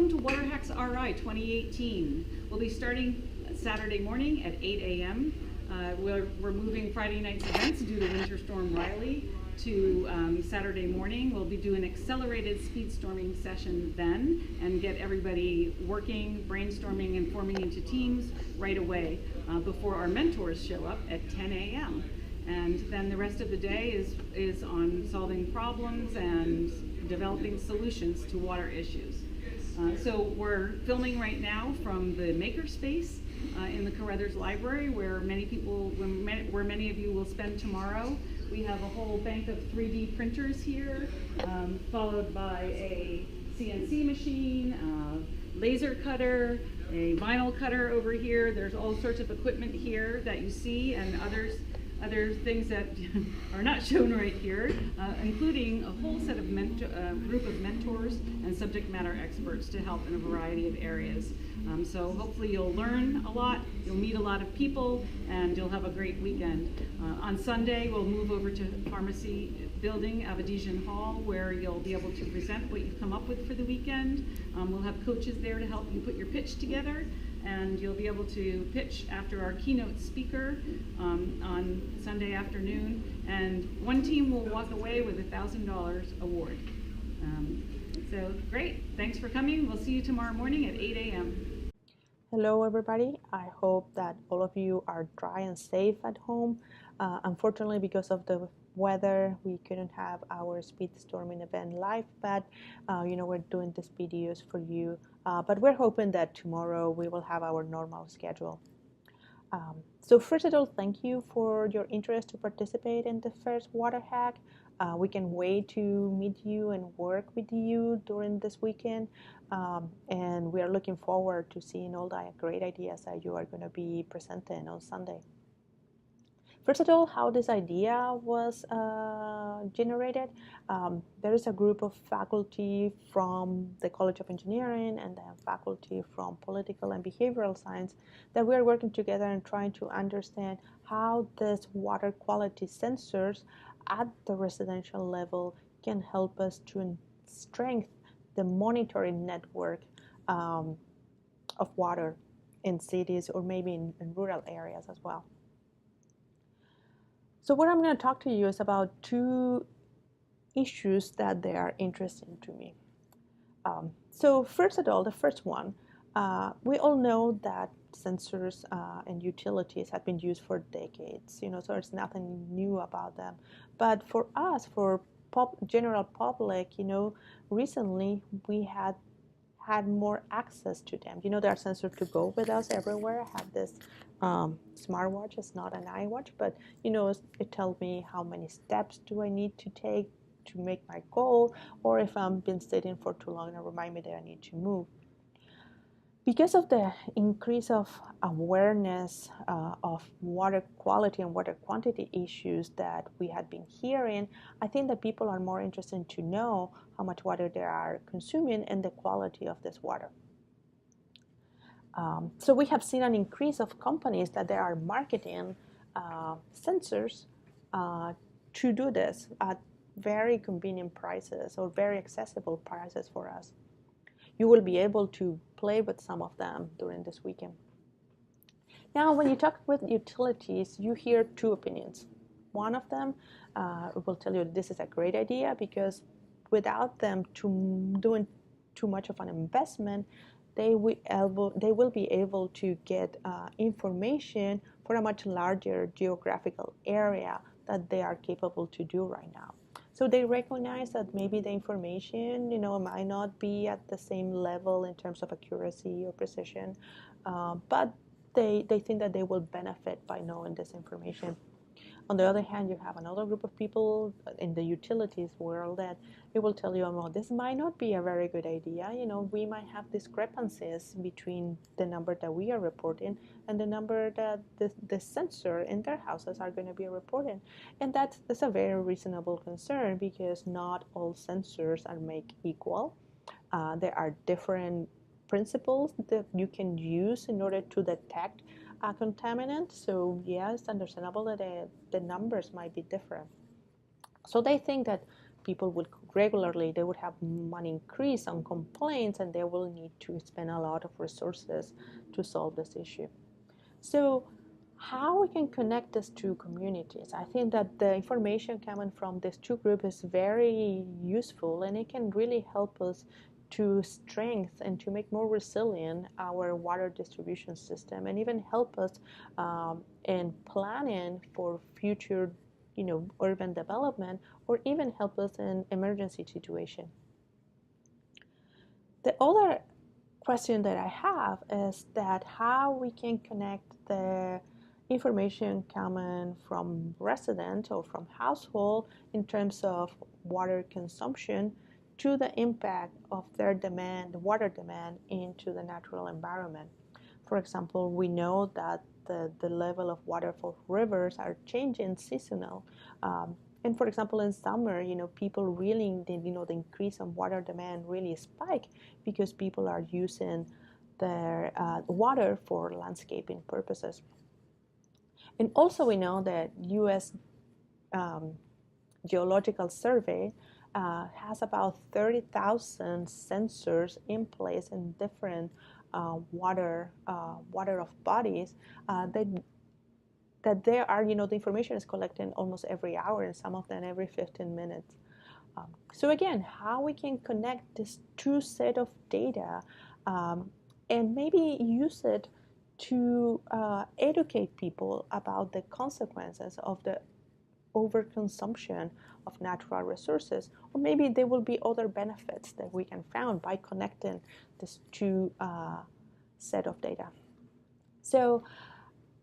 Welcome to WaterHacks RI 2018. We'll be starting Saturday morning at 8 a.m. We're moving Friday night's events due to Winter Storm Riley to Saturday morning. We'll be doing an accelerated speed storming session then and get everybody working, brainstorming, and forming into teams right away before our mentors show up at 10 a.m. And then the rest of the day is on solving problems and developing solutions to water issues. So we're filming right now from the makerspace in the Carruthers Library, where many of you will spend tomorrow. We have a whole bank of 3D printers here, followed by a CNC machine, laser cutter, a vinyl cutter over here. There's all sorts of equipment here that you see, and other things that are not shown right here, including a whole set of group of mentors and subject matter experts to help in a variety of areas. So hopefully you'll learn a lot, you'll meet a lot of people, and you'll have a great weekend. On Sunday, we'll move over to Pharmacy Building, Avedisian Hall, where you'll be able to present what you've come up with for the weekend. We'll have coaches there to help you put your pitch together, and you'll be able to pitch after our keynote speaker on Sunday afternoon, and one team will walk away with a $1,000 award. So great, thanks for coming. We'll see you tomorrow morning at 8 a.m. Hello everybody, I hope that all of you are dry and safe at home. Unfortunately, because of the weather, we couldn't have our speed storming event live, but we're doing these videos for you. But we're hoping that tomorrow we will have our normal schedule. So first of all, thank you for your interest to participate in the first Water Hack. We can wait to meet you and work with you during this weekend. And we are looking forward to seeing all the great ideas that you are going to be presenting on Sunday. First of all, how this idea was generated. There is a group of faculty from the College of Engineering and then faculty from Political and Behavioral Science that we are working together and trying to understand how these water quality sensors at the residential level can help us to strengthen the monitoring network of water in cities or maybe in rural areas as well. So what I'm going to talk to you is about two issues that they are interesting to me. So first of all, the first one, we all know that sensors and utilities have been used for decades, so there's nothing new about them. But for us, for general public, recently we had more access to them. There are sensors to go with us everywhere. I have this smartwatch. It's not an iWatch, but it tells me how many steps do I need to take to make my goal, or if I've been sitting for too long, and remind me that I need to move. Because of the increase of awareness of water quality and water quantity issues that we had been hearing, I think that people are more interested to know how much water they are consuming and the quality of this water. So we have seen an increase of companies that they are marketing sensors to do this at very convenient prices or very accessible prices for us. You will be able to play with some of them during this weekend. Now, when you talk with utilities, you hear two opinions. One of them will tell you this is a great idea because without them doing too much of an investment, they will be able to get information for a much larger geographical area that they are capable to do right now. So they recognize that maybe the information, might not be at the same level in terms of accuracy or precision, but they think that they will benefit by knowing this information. On the other hand, you have another group of people in the utilities world that it will tell you, well, this might not be a very good idea. We might have discrepancies between the number that we are reporting and the number that the sensor in their houses are going to be reporting. And that's a very reasonable concern because not all sensors are made equal. There are different principles that you can use in order to detect a contaminant. So yeah, it's understandable that the numbers might be different. So they think that people will regularly, they would have an increase on complaints, and they will need to spend a lot of resources to solve this issue. So how we can connect these two communities? I think that the information coming from these two groups is very useful, and it can really help us to strengthen and to make more resilient our water distribution system, and even help us in planning for future, urban development, or even help us in emergency situation. The other question that I have is that how we can connect the information coming from residents or from household in terms of water consumption to the impact of their demand, water demand, into the natural environment. For example, we know that the level of water for rivers are changing seasonal. And for example, in summer, people really, the increase in water demand really spike because people are using their water for landscaping purposes. And also we know that U.S. Geological Survey has about 30,000 sensors in place in different water of bodies that there are, the information is collected almost every hour, and some of them every 15 minutes. So again, how we can connect this two set of data and maybe use it to educate people about the consequences of the overconsumption of natural resources, or maybe there will be other benefits that we can find by connecting these two set of data. So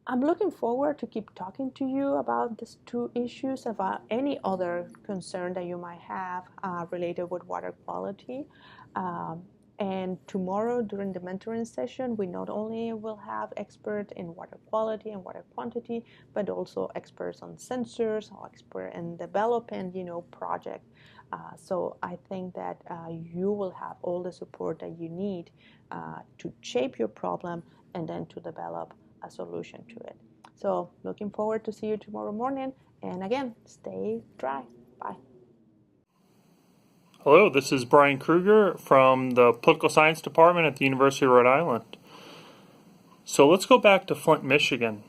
I'm looking forward to keep talking to you about these two issues, about any other concern that you might have related with water quality. And tomorrow during the mentoring session, we not only will have experts in water quality and water quantity, but also experts on sensors, or expert in developing, project. So I think that you will have all the support that you need to shape your problem and then to develop a solution to it. So looking forward to see you tomorrow morning. And again, stay dry. Bye. Hello, this is Brian Kruger from the Political Science Department at the University of Rhode Island. So let's go back to Flint, Michigan.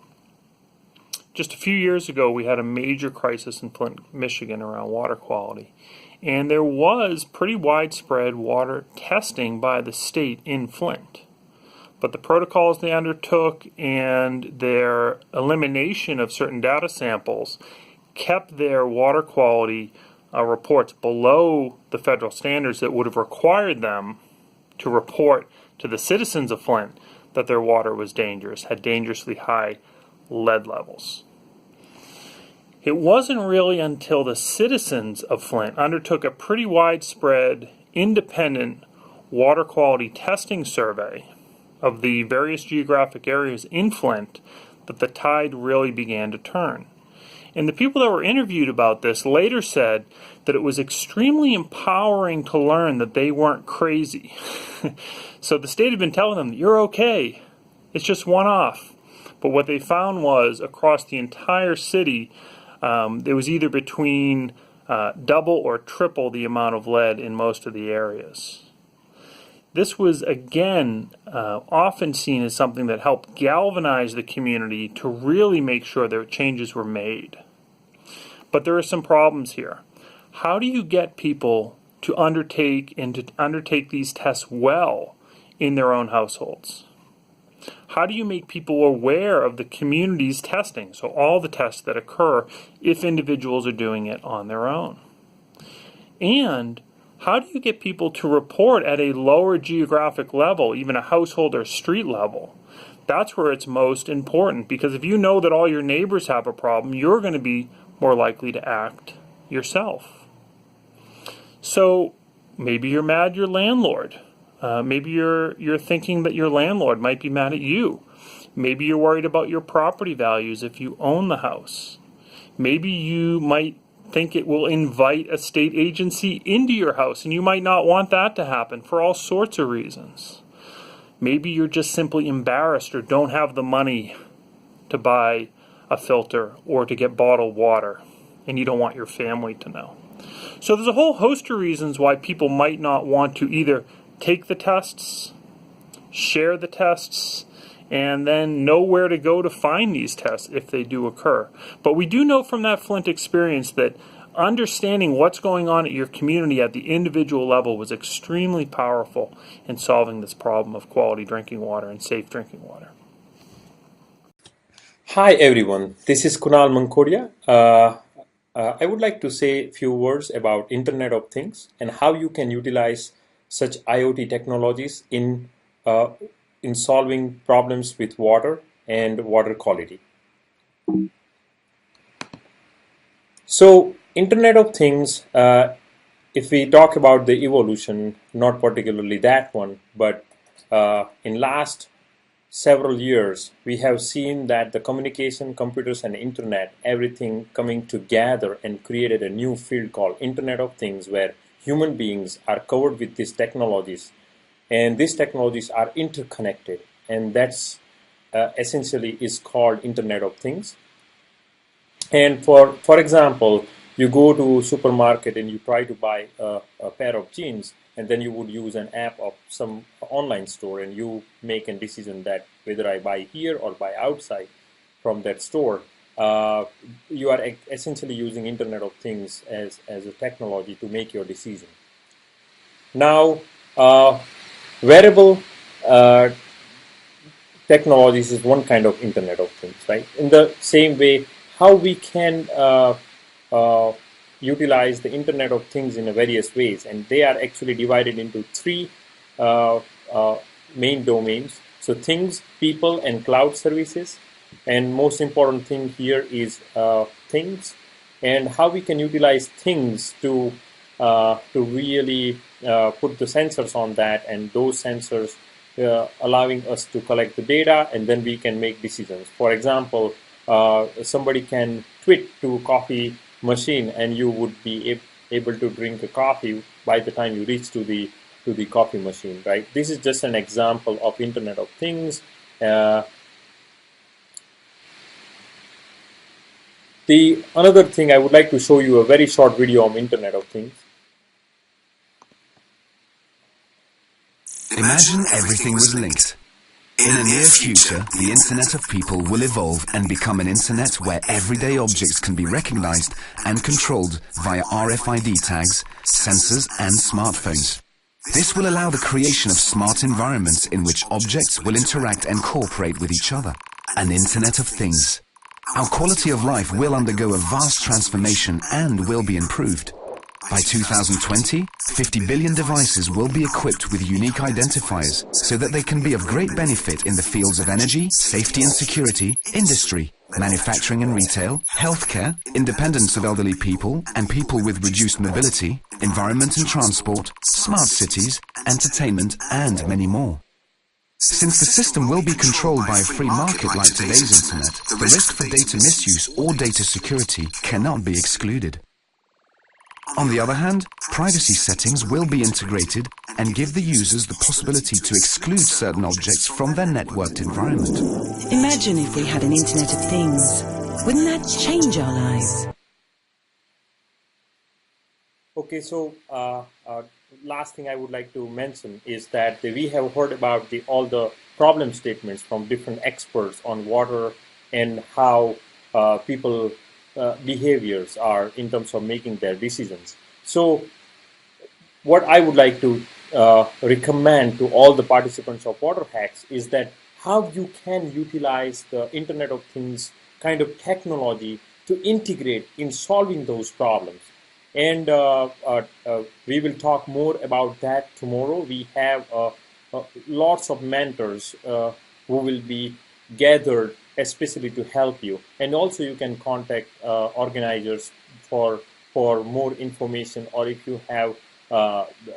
Just a few years ago, we had a major crisis in Flint, Michigan around water quality. And there was pretty widespread water testing by the state in Flint. But the protocols they undertook and their elimination of certain data samples kept their water quality reports below the federal standards that would have required them to report to the citizens of Flint that their water was dangerous, had dangerously high lead levels. It wasn't really until the citizens of Flint undertook a pretty widespread independent water quality testing survey of the various geographic areas in Flint that the tide really began to turn. And the people that were interviewed about this later said that it was extremely empowering to learn that they weren't crazy. So the state had been telling them, you're okay, it's just one-off. But what they found was across the entire city, there was either between double or triple the amount of lead in most of the areas. This was, again, often seen as something that helped galvanize the community to really make sure that changes were made. But there are some problems here. How do you get people to undertake these tests well in their own households? How do you make people aware of the community's testing, so all the tests that occur if individuals are doing it on their own? And how do you get people to report at a lower geographic level, even a household or street level? That's where it's most important, because if you know that all your neighbors have a problem, you're going to be more likely to act yourself. So maybe you're mad at your landlord. Maybe you're thinking that your landlord might be mad at you. Maybe you're worried about your property values if you own the house. Maybe you might think it will invite a state agency into your house, and you might not want that to happen for all sorts of reasons. Maybe you're just simply embarrassed or don't have the money to buy a filter or to get bottled water, and you don't want your family to know. So there's a whole host of reasons why people might not want to either take the tests, share the tests, and then know where to go to find these tests if they do occur. But we do know from that Flint experience that understanding what's going on at your community at the individual level was extremely powerful in solving this problem of quality drinking water and safe drinking water. Hi everyone, this is Kunal Mankodia. I would like to say a few words about Internet of Things and how you can utilize such IoT technologies in solving problems with water and water quality. So, Internet of Things, if we talk about the evolution, not particularly that one, but in last several years, we have seen that the communication, computers, and internet, everything coming together and created a new field called Internet of Things, where human beings are covered with these technologies, and these technologies are interconnected, and that's essentially is called Internet of Things. And for example, you go to supermarket and you try to buy a pair of jeans, and then you would use an app of some online store, and you make a decision that whether I buy here or buy outside from that store. You are essentially using Internet of Things as a technology to make your decision. Now, wearable technologies is one kind of Internet of Things, right? In the same way, how we can utilize the Internet of Things in various ways, and they are actually divided into three main domains. So things, people, and cloud services. And most important thing here is things, and how we can utilize things to really put the sensors on that, and those sensors allowing us to collect the data, and then we can make decisions. For example, somebody can tweet to coffee machine, and you would be able to drink a coffee by the time you reach to the coffee machine, right? This is just an example of Internet of Things. The another thing I would like to show you a very short video on Internet of Things. Imagine everything was linked. In the near future, the Internet of People will evolve and become an internet where everyday objects can be recognized and controlled via RFID tags, sensors, and smartphones. This will allow the creation of smart environments in which objects will interact and cooperate with each other. An Internet of Things. Our quality of life will undergo a vast transformation and will be improved. By 2020, 50 billion devices will be equipped with unique identifiers so that they can be of great benefit in the fields of energy, safety and security, industry, manufacturing and retail, healthcare, independence of elderly people and people with reduced mobility, environment and transport, smart cities, entertainment, and many more. Since the system will be controlled by a free market like today's internet, the risk for data misuse or data security cannot be excluded. On the other hand, privacy settings will be integrated and give the users the possibility to exclude certain objects from their networked environment. Imagine if we had an Internet of Things. Wouldn't that change our lives? Okay, so last thing I would like to mention is that we have heard about all the problem statements from different experts on water and how people behaviors are in terms of making their decisions. So what I would like to recommend to all the participants of WaterHacks is that how you can utilize the Internet of Things kind of technology to integrate in solving those problems. And we will talk more about that tomorrow. We have lots of mentors who will be gathered especially to help you, and also you can contact organizers for more information, or if you have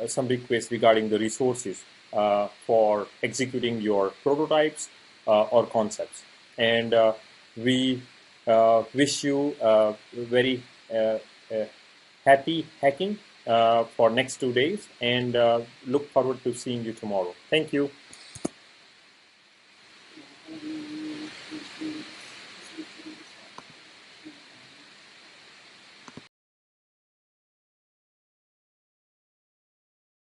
some requests regarding the resources for executing your prototypes or concepts. And we wish you very happy hacking for next 2 days, and look forward to seeing you tomorrow. Thank you.